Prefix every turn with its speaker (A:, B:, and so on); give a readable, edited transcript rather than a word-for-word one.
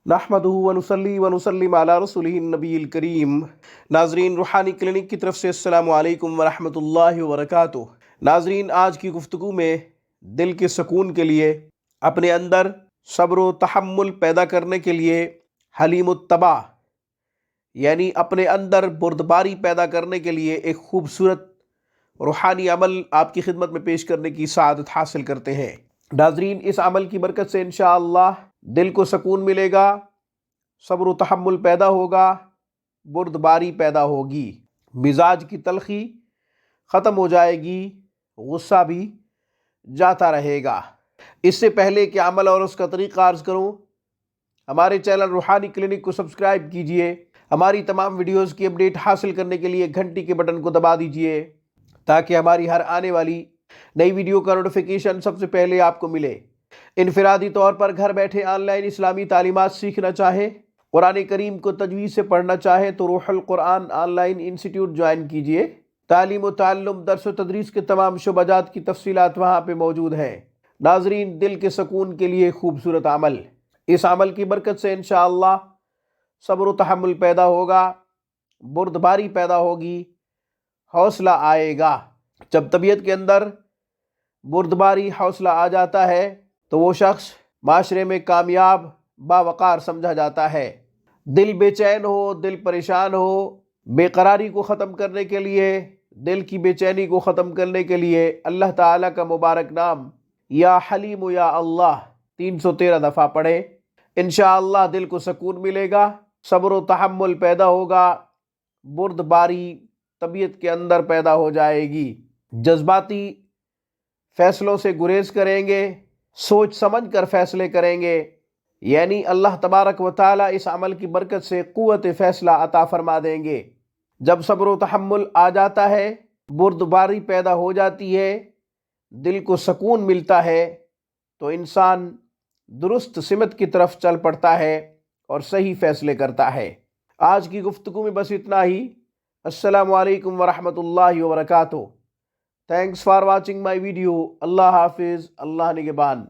A: نحمدہ ونصلی ونسلم علی رسولہ النبی الکریم۔ ناظرین، روحانی کلینک کی طرف سے السلام علیکم ورحمۃ اللہ وبرکاتہ۔ ناظرین، آج کی گفتگو میں دل کے سکون کے لیے، اپنے اندر صبر و تحمل پیدا کرنے کے لیے، حلیم الطبع یعنی اپنے اندر بردباری پیدا کرنے کے لیے ایک خوبصورت روحانی عمل آپ کی خدمت میں پیش کرنے کی سعادت حاصل کرتے ہیں۔ ناظرین، اس عمل کی برکت سے انشاءاللہ دل کو سکون ملے گا، صبر و تحمل پیدا ہوگا، بردباری پیدا ہوگی، مزاج کی تلخی ختم ہو جائے گی، غصہ بھی جاتا رہے گا۔ اس سے پہلے کہ عمل اور اس کا طریقہ عرض کروں، ہمارے چینل روحانی کلینک کو سبسکرائب کیجئے۔ ہماری تمام ویڈیوز کی اپڈیٹ حاصل کرنے کے لیے گھنٹی کے بٹن کو دبا دیجئے تاکہ ہماری ہر آنے والی نئی ویڈیو کا نوٹیفیکیشن سب سے پہلے آپ کو ملے۔ انفرادی طور پر گھر بیٹھے آن لائن اسلامی تعلیمات سیکھنا چاہیں، قرآن کریم کو تجوید سے پڑھنا چاہیں تو روح القرآن آن لائن انسٹیٹیوٹ جوائن کیجئے۔ تعلیم و تعلم، درس و تدریس کے تمام شعبہ جات کی تفصیلات وہاں پہ موجود ہیں۔ ناظرین، دل کے سکون کے لیے خوبصورت عمل، اس عمل کی برکت سے انشاءاللہ صبر و تحمل پیدا ہوگا، بردباری پیدا ہوگی، حوصلہ آئے گا۔ جب طبیعت کے اندر بردباری، حوصلہ آ جاتا ہے تو وہ شخص معاشرے میں کامیاب، باوقار سمجھا جاتا ہے۔ دل بے چین ہو، دل پریشان ہو، بے قراری کو ختم کرنے کے لیے، دل کی بے چینی کو ختم کرنے کے لیے اللہ تعالیٰ کا مبارک نام یا حلیم یا اللہ 313 دفعہ پڑھیں۔ انشاءاللہ دل کو سکون ملے گا، صبر و تحمل پیدا ہوگا، بردباری طبیعت کے اندر پیدا ہو جائے گی، جذباتی فیصلوں سے گریز کریں گے، سوچ سمجھ کر فیصلے کریں گے، یعنی اللہ تبارک و تعالیٰ اس عمل کی برکت سے قوت فیصلہ عطا فرما دیں گے۔ جب صبر و تحمل آ جاتا ہے، بردباری پیدا ہو جاتی ہے، دل کو سکون ملتا ہے تو انسان درست سمت کی طرف چل پڑتا ہے اور صحیح فیصلے کرتا ہے۔ آج کی گفتگو میں بس اتنا ہی۔ السلام علیکم ورحمۃ اللہ وبرکاتہ۔ Thanks for watching my video. اللہ حافظ، اللہ نگہبان۔